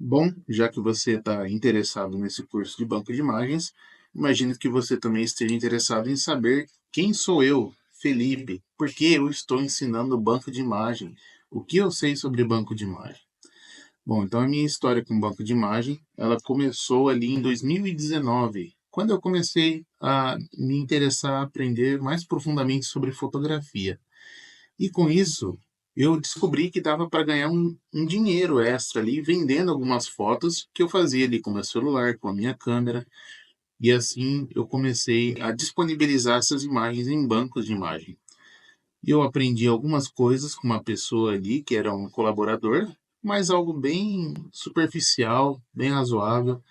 Bom, já que você está interessado nesse curso de banco de imagens, imagino que você também esteja interessado em saber quem sou eu, Felipe, por que eu estou ensinando banco de imagem, o que eu sei sobre banco de imagem. Bom, então a minha história com banco de imagem, ela começou ali em 2019, quando eu comecei a me interessar a aprender mais profundamente sobre fotografia. E com isso, eu descobri que dava para ganhar um dinheiro extra ali, vendendo algumas fotos que eu fazia ali com meu celular, com a minha câmera. E assim eu comecei a disponibilizar essas imagens em bancos de imagem. Eu aprendi algumas coisas com uma pessoa ali, que era um colaborador, mas algo bem superficial, bem razoável.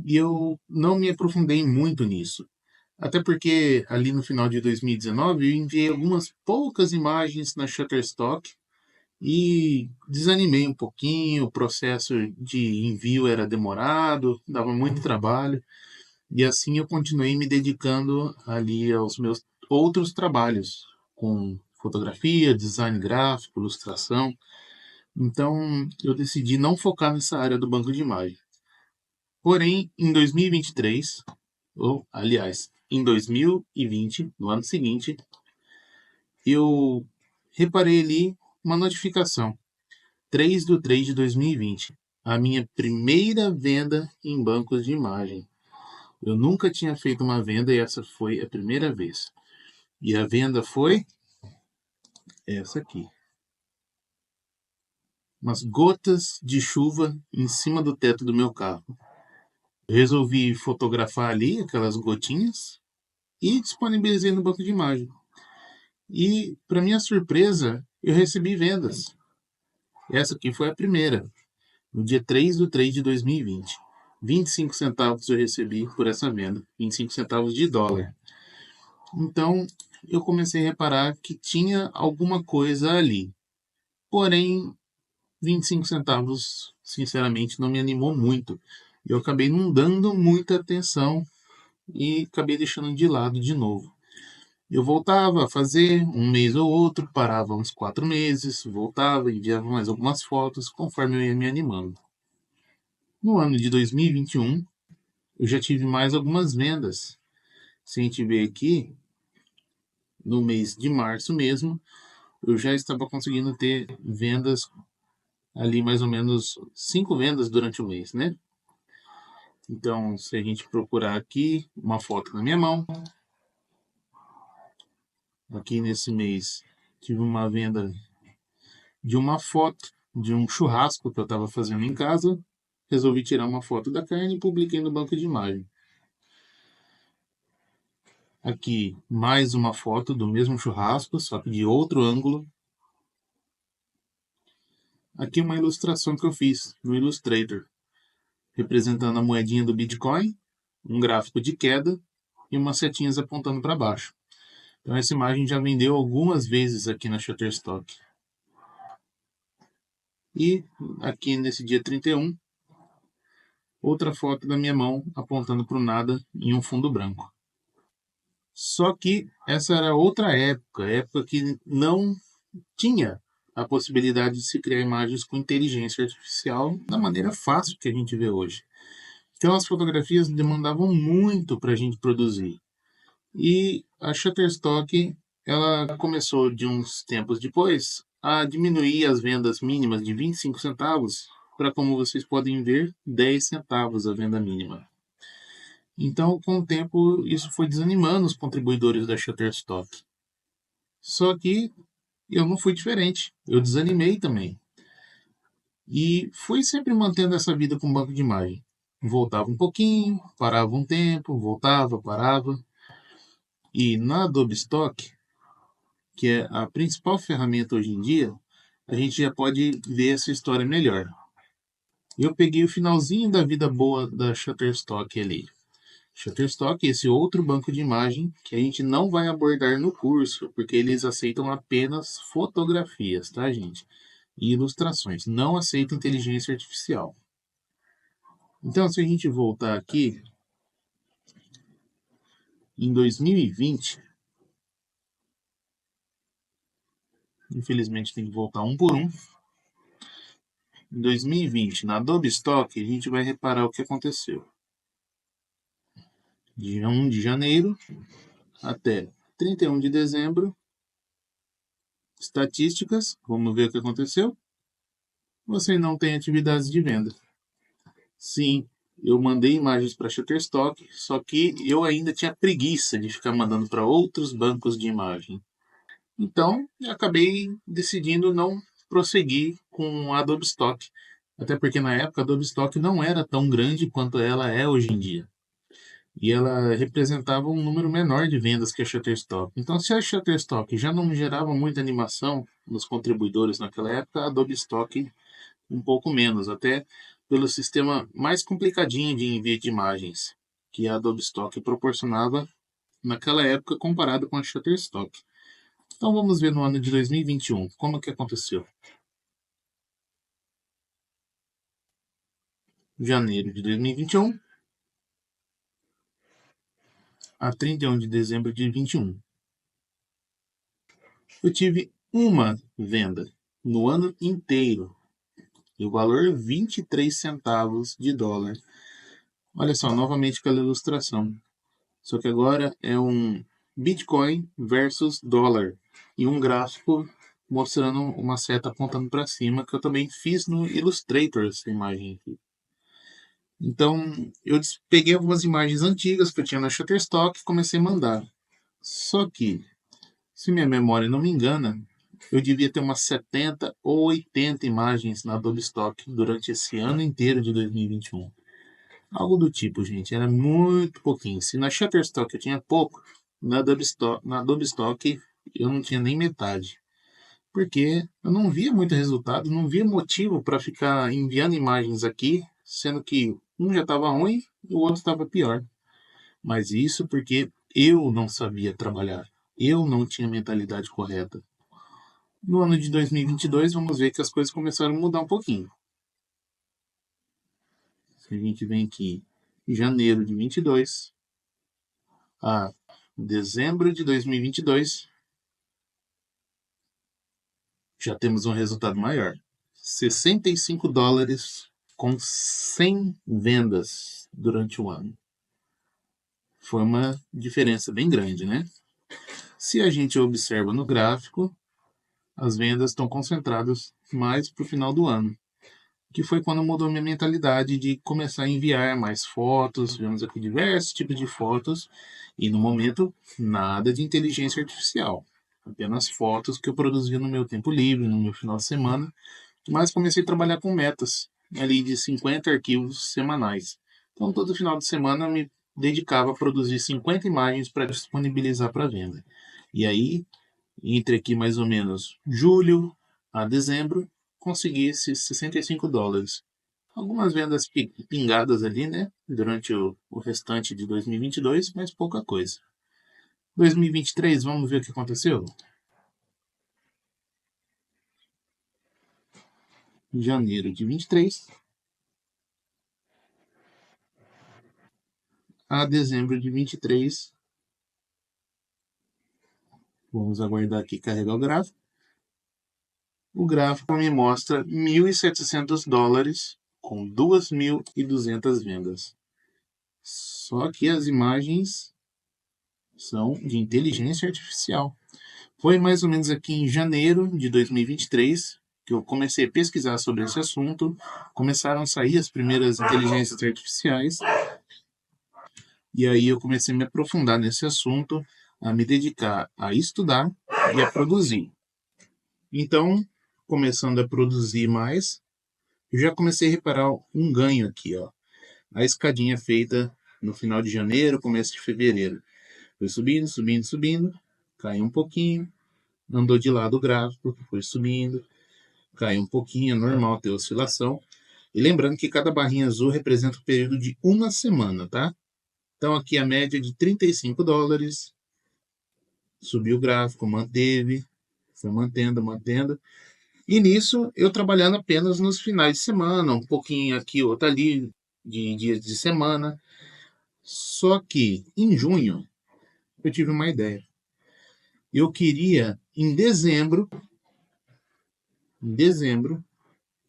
E eu não me aprofundei muito nisso. Até porque ali no final de 2019 eu enviei algumas poucas imagens na Shutterstock e desanimei um pouquinho. O processo de envio era demorado, dava muito trabalho, e assim eu continuei me dedicando ali aos meus outros trabalhos, com fotografia, design gráfico, ilustração. Então eu decidi não focar nessa área do banco de imagem. Porém, em 2023, ou aliás, em 2020, no ano seguinte, eu reparei ali uma notificação. 3 de 2020, a minha primeira venda em bancos de imagem. Eu nunca tinha feito uma venda e essa foi a primeira vez. E a venda foi essa aqui. Umas gotas de chuva em cima do teto do meu carro. Eu resolvi fotografar ali aquelas gotinhas e disponibilizei no banco de imagem. E, para minha surpresa, eu recebi vendas. Essa aqui foi a primeira, no dia 3 de 2020. 25 centavos eu recebi por essa venda, 25 centavos de dólar. Então, eu comecei a reparar que tinha alguma coisa ali. Porém, 25 centavos, sinceramente, não me animou muito. Eu acabei não dando muita atenção e acabei deixando de lado de novo. Eu voltava a fazer um mês ou outro, parava uns 4 meses, voltava, enviava mais algumas fotos, conforme eu ia me animando. No ano de 2021, eu já tive mais algumas vendas. Se a gente ver aqui, no mês de março mesmo, eu já estava conseguindo ter vendas ali, mais ou menos 5 vendas durante o mês, né? Então, se a gente procurar aqui uma foto na minha mão, aqui nesse mês tive uma venda de uma foto de um churrasco que eu estava fazendo em casa. Resolvi tirar uma foto da carne e publiquei no banco de imagem. Aqui mais uma foto do mesmo churrasco, só que de outro ângulo. Aqui uma ilustração que eu fiz no Illustrator, representando a moedinha do Bitcoin, um gráfico de queda e umas setinhas apontando para baixo. Então essa imagem já vendeu algumas vezes aqui na Shutterstock. E aqui nesse dia 31, outra foto da minha mão apontando para o nada em um fundo branco. Só que essa era outra época, época que não tinha a possibilidade de se criar imagens com inteligência artificial da maneira fácil que a gente vê hoje. Então as fotografias demandavam muito para a gente produzir. E a Shutterstock, ela começou de uns tempos depois a diminuir as vendas mínimas de 25 centavos para, como vocês podem ver, 10 centavos a venda mínima. Então, com o tempo, isso foi desanimando os contribuidores da Shutterstock. Só que eu não fui diferente. Eu desanimei também. E fui sempre mantendo essa vida com banco de imagem. Voltava um pouquinho, parava um tempo, voltava, parava. E na Adobe Stock, que é a principal ferramenta hoje em dia, a gente já pode ver essa história melhor. Eu peguei o finalzinho da vida boa da Shutterstock ali. Shutterstock é esse outro banco de imagem que a gente não vai abordar no curso, porque eles aceitam apenas fotografias, tá, gente? E ilustrações. Não aceita inteligência artificial. Então, se a gente voltar aqui, em 2020, infelizmente tem que voltar um por um. Em 2020, na Adobe Stock, a gente vai reparar o que aconteceu. De 1 de janeiro até 31 de dezembro, estatísticas, vamos ver o que aconteceu. Você não tem atividades de venda. Sim, eu mandei imagens para Shutterstock, só que eu ainda tinha preguiça de ficar mandando para outros bancos de imagem. Então, eu acabei decidindo não prosseguir com a Adobe Stock. Até porque na época a Adobe Stock não era tão grande quanto ela é hoje em dia. E ela representava um número menor de vendas que a Shutterstock. Então, se a Shutterstock já não gerava muita animação nos contribuidores naquela época, a Adobe Stock um pouco menos, até pelo sistema mais complicadinho de envio de imagens que a Adobe Stock proporcionava naquela época comparado com a Shutterstock. Então vamos ver no ano de 2021 como que aconteceu. Janeiro de 2021 a 31 de dezembro de 21. Eu tive uma venda no ano inteiro e o valor 23 centavos de dólar. Olha só, novamente aquela ilustração. Só que agora é um Bitcoin versus dólar e um gráfico mostrando uma seta apontando para cima, que eu também fiz no Illustrator essa imagem aqui. Então, eu peguei algumas imagens antigas que eu tinha na Shutterstock e comecei a mandar. Só que, se minha memória não me engana, eu devia ter umas 70 ou 80 imagens na Adobe Stock durante esse ano inteiro de 2021. Algo do tipo, gente, era muito pouquinho. Se na Shutterstock eu tinha pouco, na Adobe Stock eu não tinha nem metade. Porque eu não via muito resultado, não via motivo para ficar enviando imagens aqui, sendo que um já estava ruim e o outro estava pior. Mas isso porque eu não sabia trabalhar, eu não tinha a mentalidade correta. No ano de 2022, vamos ver que as coisas começaram a mudar um pouquinho. Se a gente vem aqui em janeiro de 22 a dezembro de 2022, já temos um resultado maior. 65 dólares com 100 vendas durante o ano. Foi uma diferença bem grande, né? Se a gente observa no gráfico, as vendas estão concentradas mais para o final do ano, que foi quando mudou minha mentalidade de começar a enviar mais fotos. Vemos aqui diversos tipos de fotos e no momento nada de inteligência artificial, apenas fotos que eu produzia no meu tempo livre, no meu final de semana, mas comecei a trabalhar com metas ali de 50 arquivos semanais. Então todo final de semana eu me dedicava a produzir 50 imagens para disponibilizar para venda. E aí, entre aqui mais ou menos julho a dezembro, consegui esses 65 dólares. Algumas vendas pingadas ali, né? Durante o restante de 2022, mas pouca coisa. 2023, vamos ver o que aconteceu? Em janeiro de 23 a dezembro de 23. Vamos aguardar aqui carregar o gráfico. O gráfico me mostra 1.700 dólares com 2.200 vendas. Só que as imagens são de inteligência artificial. Foi mais ou menos aqui em janeiro de 2023 que eu comecei a pesquisar sobre esse assunto. Começaram a sair as primeiras inteligências artificiais. E aí eu comecei a me aprofundar nesse assunto, a me dedicar a estudar e a produzir. Então, começando a produzir mais, eu já comecei a reparar um ganho aqui, ó. A escadinha feita no final de janeiro, começo de fevereiro. Foi subindo, subindo, subindo, caiu um pouquinho, andou de lado o gráfico, foi subindo, caiu um pouquinho, é normal ter oscilação. E lembrando que cada barrinha azul representa o período de uma semana, tá? Então aqui a média de 35 dólares, subiu o gráfico, manteve, foi mantendo, mantendo. E nisso eu trabalhando apenas nos finais de semana, um pouquinho aqui, outro ali, de dias de semana. Só que em junho eu tive uma ideia. Eu queria em dezembro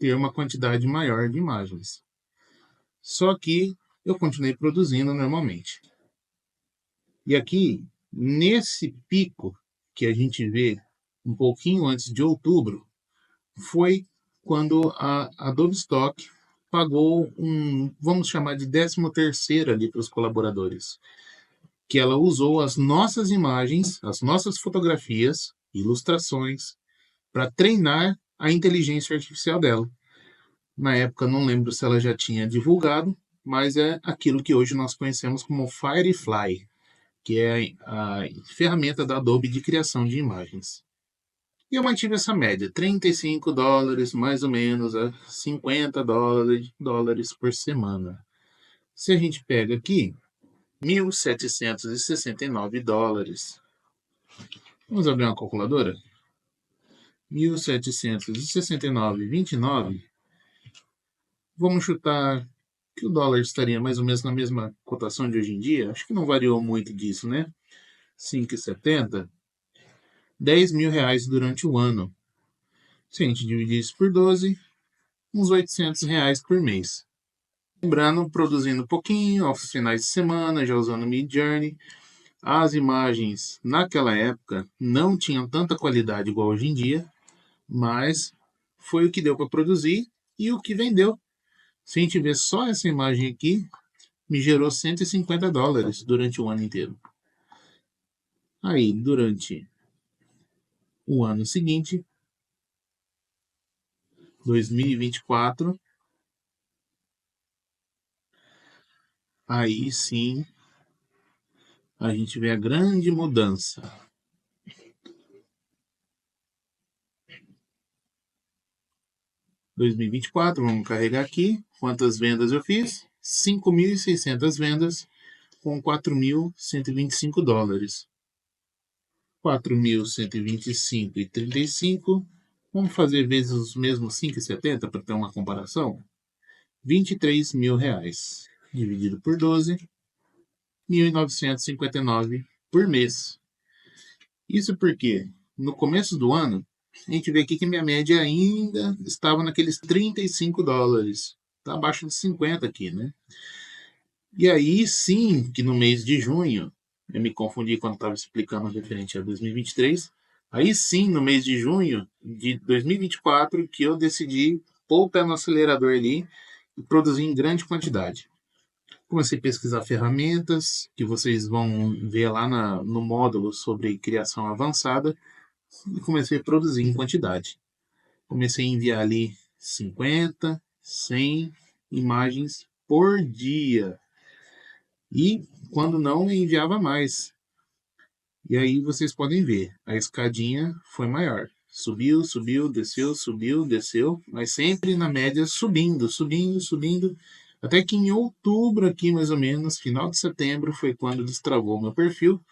ter uma quantidade maior de imagens. Só que eu continuei produzindo normalmente. E aqui, nesse pico que a gente vê um pouquinho antes de outubro, foi quando a Adobe Stock pagou vamos chamar de 13º ali para os colaboradores, que ela usou as nossas imagens, as nossas fotografias, ilustrações, para treinar a inteligência artificial dela. Na época, não lembro se ela já tinha divulgado, mas é aquilo que hoje nós conhecemos como Firefly, que é a ferramenta da Adobe de criação de imagens. E eu mantive essa média, $35 mais ou menos a $50 por semana. Se a gente pega aqui, $1.769. Vamos abrir uma calculadora? 1.769,29. Vamos chutar que o dólar estaria mais ou menos na mesma cotação de hoje em dia. Acho que não variou muito disso, né? 5,70. R$ 10.000 durante o ano. Se a gente dividir isso por 12, uns R$ 800 por mês. Lembrando, produzindo um pouquinho, aos finais de semana, já usando Midjourney. As imagens naquela época não tinham tanta qualidade igual hoje em dia, mas foi o que deu para produzir e o que vendeu. Se a gente ver só essa imagem aqui, me gerou $150 durante o ano inteiro. Aí, durante o ano seguinte, 2024, aí sim a gente vê a grande mudança. 2024, vamos carregar aqui. Quantas vendas eu fiz? 5.600 vendas com $4.125. 4.125,35. Vamos fazer vezes os mesmos 5,70 para ter uma comparação? R$ 23.000 dividido por 12, 1.959 por mês. Isso porque no começo do ano a gente vê aqui que minha média ainda estava naqueles $35. Está abaixo de 50 aqui, né? E aí sim que no mês de junho, eu me confundi quando estava explicando referente a 2023, aí sim no mês de junho de 2024 que eu decidi pôr o pé no acelerador ali e produzir em grande quantidade. Comecei a pesquisar ferramentas que vocês vão ver lá no módulo sobre criação avançada e comecei a produzir em quantidade. Comecei a enviar ali 50, 100 imagens por dia. E quando não, eu enviava mais. E aí vocês podem ver, a escadinha foi maior. Subiu, subiu, desceu, subiu, desceu, mas sempre na média subindo, subindo, subindo. Até que em outubro aqui, mais ou menos, final de setembro, foi quando destravou meu perfil.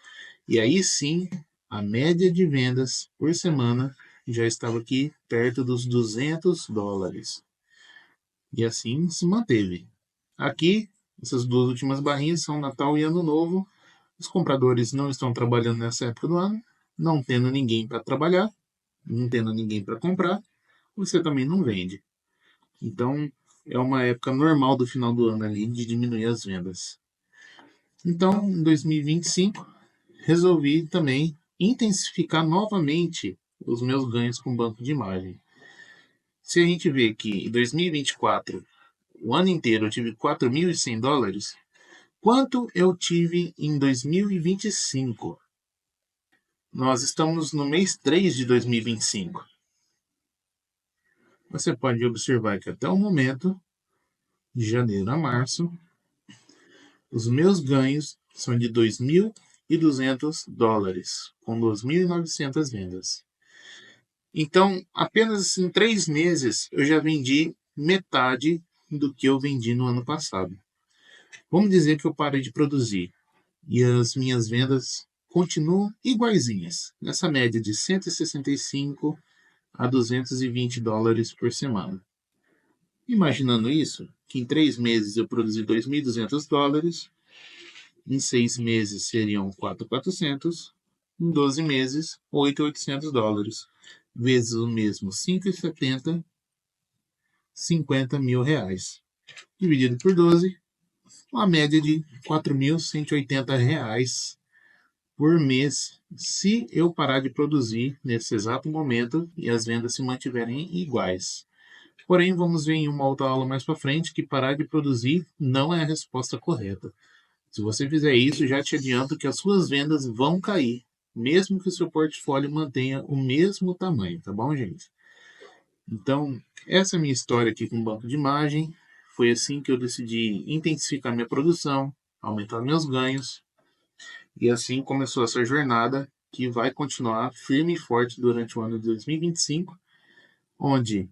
E aí sim, a média de vendas por semana já estava aqui perto dos $200. E assim se manteve. Aqui, essas duas últimas barrinhas são Natal e Ano Novo. Os compradores não estão trabalhando nessa época do ano, não tendo ninguém para trabalhar, não tendo ninguém para comprar, você também não vende. Então, é uma época normal do final do ano ali de diminuir as vendas. Então, em 2025, resolvi também intensificar novamente os meus ganhos com banco de imagem. Se a gente vê que em 2024, o ano inteiro, eu tive $4.100, quanto eu tive em 2025? Nós estamos no mês 3 de 2025. Você pode observar que até o momento, de janeiro a março, os meus ganhos são de $2.200, com 2.900 vendas. Então, apenas em 3 meses, eu já vendi metade do que eu vendi no ano passado. Vamos dizer que eu parei de produzir e as minhas vendas continuam iguaizinhas, nessa média de 165 a $220 por semana. Imaginando isso, que em 3 meses eu produzi $2.200, em 6 meses seriam 4.400, em 12 meses, $8.800, vezes o mesmo 5,70, R$ 50.000. Dividido por 12, uma média de R$ 4.180 por mês, se eu parar de produzir nesse exato momento e as vendas se mantiverem iguais. Porém, vamos ver em uma outra aula mais para frente que parar de produzir não é a resposta correta. Se você fizer isso, já te adianto que as suas vendas vão cair, mesmo que o seu portfólio mantenha o mesmo tamanho, tá bom, gente? Então, essa é a minha história aqui com o banco de imagem. Foi assim que eu decidi intensificar minha produção, aumentar meus ganhos, e assim começou essa jornada que vai continuar firme e forte durante o ano de 2025, onde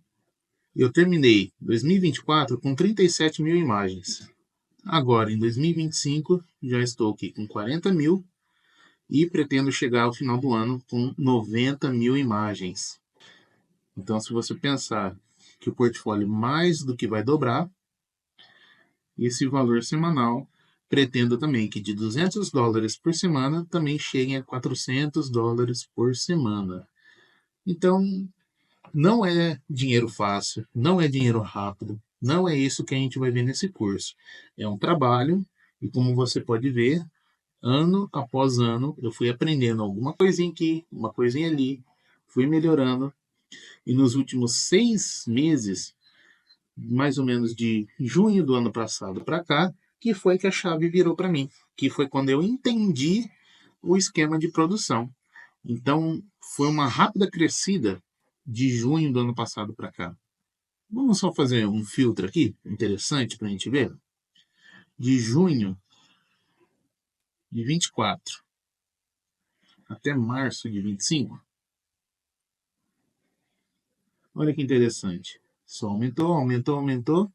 eu terminei 2024 com 37 mil imagens. Agora, em 2025, já estou aqui com 40 mil e pretendo chegar ao final do ano com 90 mil imagens. Então, se você pensar que o portfólio mais do que vai dobrar, esse valor semanal, pretendo também que de $200 por semana também cheguem a $400 por semana. Então, não é dinheiro fácil, não é dinheiro rápido, não é isso que a gente vai ver nesse curso. É um trabalho e, como você pode ver, ano após ano, eu fui aprendendo alguma coisinha aqui, uma coisinha ali, fui melhorando. E nos últimos 6 meses, mais ou menos de junho do ano passado para cá, que foi que a chave virou para mim, que foi quando eu entendi o esquema de produção. Então, foi uma rápida crescida de junho do ano passado para cá. Vamos só fazer um filtro aqui, interessante para a gente ver. De junho de 24 até março de 25. Olha que interessante. Só aumentou, aumentou, aumentou,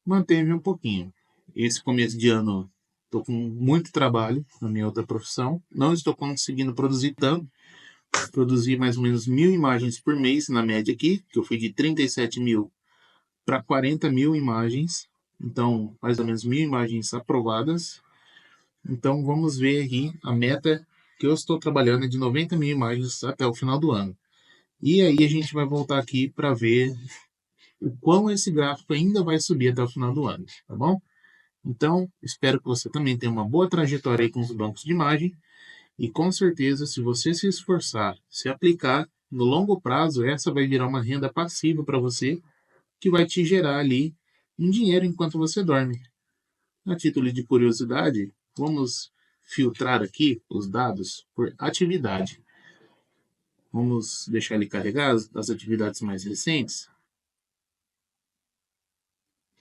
manteve um pouquinho. Esse começo de ano estou com muito trabalho na minha outra profissão. Não estou conseguindo produzir tanto. Produzi mais ou menos 1.000 imagens por mês na média aqui, que eu fui de 37 mil para 40 mil imagens. Então, mais ou menos 1.000 imagens aprovadas. Então, vamos ver aqui a meta que eu estou trabalhando é de 90 mil imagens até o final do ano. E aí a gente vai voltar aqui para ver o quão esse gráfico ainda vai subir até o final do ano, tá bom? Então, espero que você também tenha uma boa trajetória aí com os bancos de imagem e com certeza, se você se esforçar, se aplicar, no longo prazo, essa vai virar uma renda passiva para você que vai te gerar ali um dinheiro enquanto você dorme. A título de curiosidade, vamos filtrar aqui os dados por atividade. Vamos deixar ele carregar as atividades mais recentes.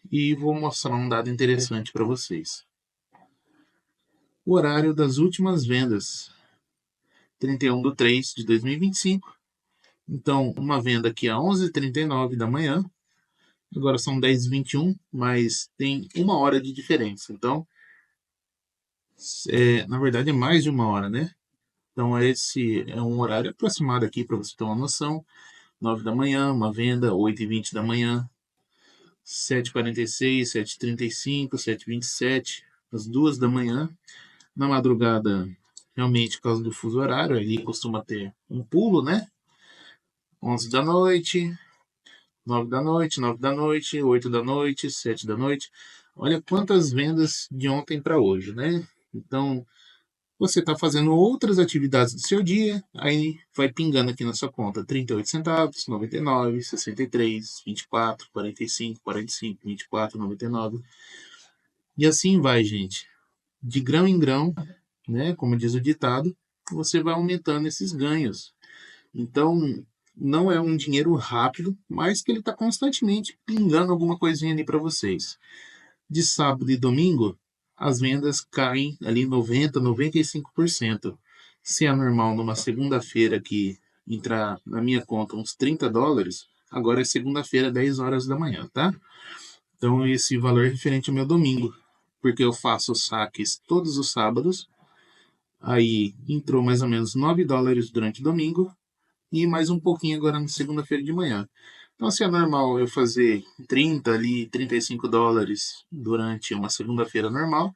E vou mostrar um dado interessante para vocês. O horário das últimas vendas, 31/3/2025. Então, uma venda aqui a 11h39 da manhã. Agora são 10h21, mas tem 1 hora de diferença. Então, na verdade é mais de 1 hora, né? Então, esse é um horário aproximado aqui para você ter uma noção. 9 da manhã, uma venda, 8h20 da manhã, 7h46, 7h35, 7h27, às 2 da manhã. Na madrugada, realmente, por causa do fuso horário, ele costuma ter um pulo, né? 11 da noite, 9 da noite, 9 da noite, 8 da noite, 7 da noite. Olha quantas vendas de ontem para hoje, né? Então, você está fazendo outras atividades do seu dia, aí vai pingando aqui na sua conta 38 centavos, 99, 63, 24, 45, 45, 24, 99. E assim vai, gente. De grão em grão, né? Como diz o ditado, você vai aumentando esses ganhos. Então, não é um dinheiro rápido, mas que ele está constantemente pingando alguma coisinha ali para vocês. De sábado e domingo, as vendas caem ali 90%, 95%. Se é normal numa segunda-feira que entrar na minha conta uns $30, agora é segunda-feira, 10 horas da manhã, tá? Então, esse valor é referente ao meu domingo, porque eu faço saques todos os sábados. Aí entrou mais ou menos $9 durante o domingo e mais um pouquinho agora na segunda-feira de manhã. Então, se é normal eu fazer 30 ali, $35 durante uma segunda-feira normal,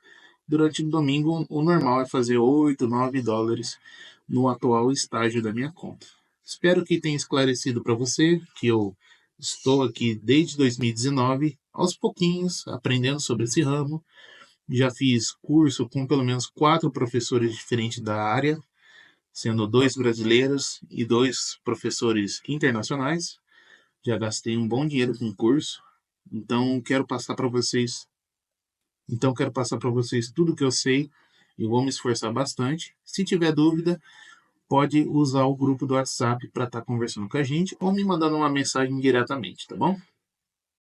durante o domingo o normal é fazer 8, $9 no atual estágio da minha conta. Espero que tenha esclarecido para você, que eu Estou aqui desde 2019, aos pouquinhos, aprendendo sobre esse ramo. Já fiz curso com pelo menos 4 professores diferentes da área, sendo 2 brasileiros e 2 professores internacionais. Já gastei um bom dinheiro com o curso, então quero passar para vocês. Quero passar para vocês tudo que eu sei e vou me esforçar bastante. Se tiver dúvida, pode usar o grupo do WhatsApp para estar conversando com a gente ou me mandando uma mensagem diretamente, tá bom?